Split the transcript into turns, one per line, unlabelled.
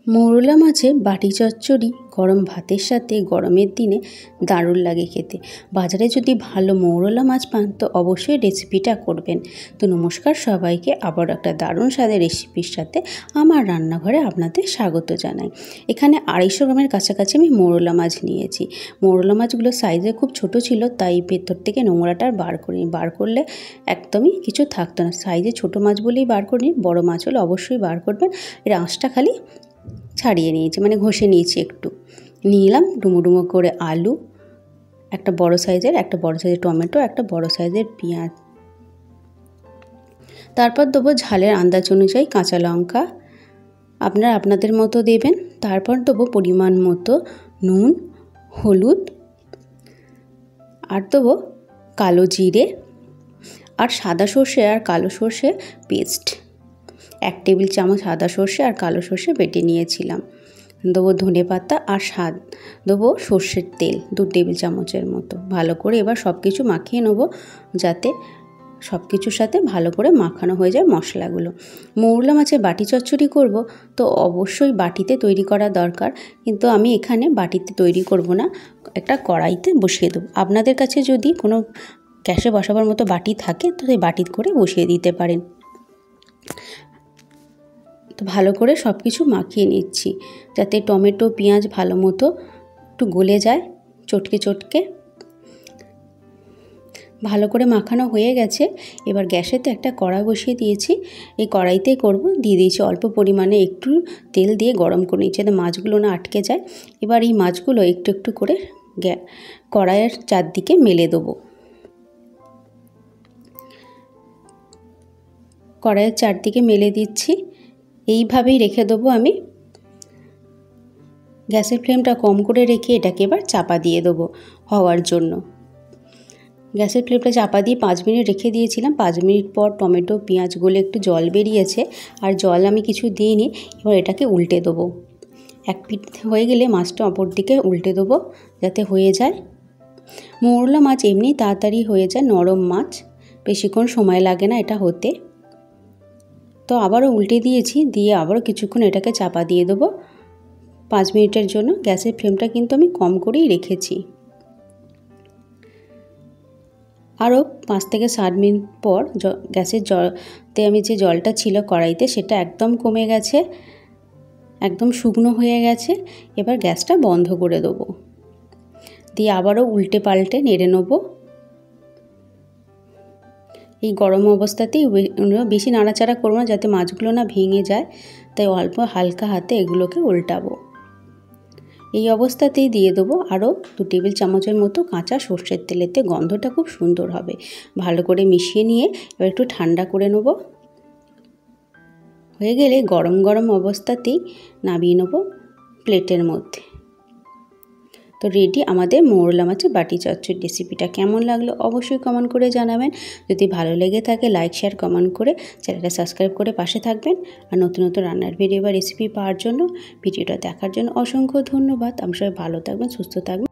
মৌরলা মাছের বাটি চচ্চড়ি গরম ভাতের সাথে গরমের দিনে দারুণ লাগে খেতে। বাজারে যদি ভালো মৌরলা মাছ পান তো অবশ্যই রেসিপিটা করবেন। তো নমস্কার সবাইকে, আবার একটা দারুণ স্বাদের রেসিপির সাথে আমার রান্নাঘরে আপনাদের স্বাগত জানাই। এখানে 250 গ্রামের কাছাকাছি আমি মৌরলা মাছ নিয়েছি। মৌরলা মাছগুলো সাইজে খুব ছোট ছিল, তাই ভেতর থেকে নোংরাটা বার করলে একদমই কিছু থাকতো না। সাইজে ছোট মাছ বলেই বার করিনি, বড় মাছ হলে অবশ্যই বার করবেন। এর আঁশটা খালি ছাড়িয়ে নিয়েছি, মানে ঘষে নিয়েছি একটু। নিলাম ডুমো ডুমো করে আলু, একটা বড় সাইজের টমেটো, একটা বড় সাইজের পেঁয়াজ। তারপর দেবো ঝালের আন্দাজ অনুযায়ী কাঁচা লঙ্কা, আপনারা আপনাদের মতো দেবেন। তারপর দেবো পরিমাণ মতো নুন, হলুদ, আর দেবো কালো জিরে আর সাদা সর্ষে আর কালো সর্ষে পেস্ট। 1 টেবিল চামচ সাদা সর্ষে আর কালো সর্ষে বেটে নিয়েছিলাম। দেবো ধনে পাতা আর দেবো সর্ষের তেল 2 টেবিল চামচের মতো। ভালো করে এবার সব কিছু মাখিয়ে নেবো, যাতে সব কিছুর সাথে ভালো করে মাখানো হয়ে যায় মশলাগুলো। মৌরলা মাছের বাটি চচ্চড়ি করব, তো অবশ্যই বাটিতে তৈরি করা দরকার, কিন্তু আমি এখানে বাটিতে তৈরি করব না, একটা কড়াইতে বসিয়ে দেবো। আপনাদের কাছে যদি কোনো গ্যাসে বসাবার মতো বাটি থাকে তো সেই বাটি করে বসিয়ে দিতে পারেন। তো ভালো করে সব কিছু মাখিয়ে নিচ্ছি, যাতে টমেটো পেঁয়াজ ভালো মতো একটু গলে যায়। চটকে ভালো করে মাখানো হয়ে গেছে। এবার গ্যাসেতে একটা কড়াই বসিয়ে দিয়েছি। এই কড়াইতেই করব। দিয়ে দিয়েছি অল্প পরিমাণে একটু তেল দিয়ে গরম করে নিচ্ছি, যাতে মাছগুলো না আটকে যায়। এবার এই মাছগুলো একটু একটু করে কড়াইয়ের চারদিকে মেলে দেবো। কড়াইয়ের চারদিকে মেলে দিচ্ছি, এইভাবেই রেখে দেবো আমি। গ্যাসের ফ্লেমটা কম করে রেখে এটাকে এবার চাপা দিয়ে দেবো হওয়ার জন্য। গ্যাসের ফ্লেমটা চাপা দিয়ে 5 মিনিট রেখে দিয়েছিলাম। 5 মিনিট পর টমেটো পেঁয়াজ গলে একটু জল বেরিয়েছে, আর জল আমি কিছু দিইনি। এবার এটাকে উল্টে দেবো। এক পিঠ হয়ে গেলে মাছটা অপর দিকে উল্টে দেবো, যাতে হয়ে যায়। মৌরলা মাছ এমনি তাড়াতাড়ি হয়ে যায়, নরম মাছ, বেশিক্ষণ সময় লাগে না এটা হতে। তো আবারও উল্টে দিয়েছি, দিয়ে আবারও কিছুক্ষণ এটাকে চাপা দিয়ে দেবো 5 মিনিটের জন্য। গ্যাসের ফ্লেমটা কিন্তু আমি কম করেই রেখেছি। আরও 5 থেকে 7 মিনিট পর গ্যাসের জলতে আমি যে জলটা ছিল কড়াইতে, সেটা একদম কমে গেছে, একদম শুকনো হয়ে গেছে। এবার গ্যাসটা বন্ধ করে দেবো, দিয়ে আবারও উল্টে পাল্টে নেড়ে নেবো। এই গরম অবস্থাতেই বেশি নাড়াচাড়া করবো না, যাতে মাছগুলো না ভেঙে যায়, তাই অল্প হালকা হাতে এগুলোকে উল্টাবো। এই অবস্থাতেই দিয়ে দেবো আরও 2 টেবিল চামচের মতো কাঁচা সর্ষের তেলেতে, গন্ধটা খুব সুন্দর হবে। ভালো করে মিশিয়ে নিয়ে এবার একটু ঠান্ডা করে নেব। হয়ে গেলে গরম গরম অবস্থাতেই নামিয়ে নেব প্লেটের মধ্যে। তো রেডি আমাদের মৌরলা মাছের বাটি চচ্চড়ি। রেসিপিটা কেমন লাগলো অবশ্যই কমেন্ট করে জানাবেন। যদি ভালো লেগে থাকে লাইক শেয়ার কমেন্ট করে চ্যানেলটা সাবস্ক্রাইব করে পাশে থাকবেন। আর নতুন নতুন রান্নার ভিডিও বা রেসিপি পাওয়ার জন্য, ভিডিওটা দেখার জন্য অসংখ্য ধন্যবাদ। আপনারা সবাই ভালো থাকবেন, সুস্থ থাকবেন।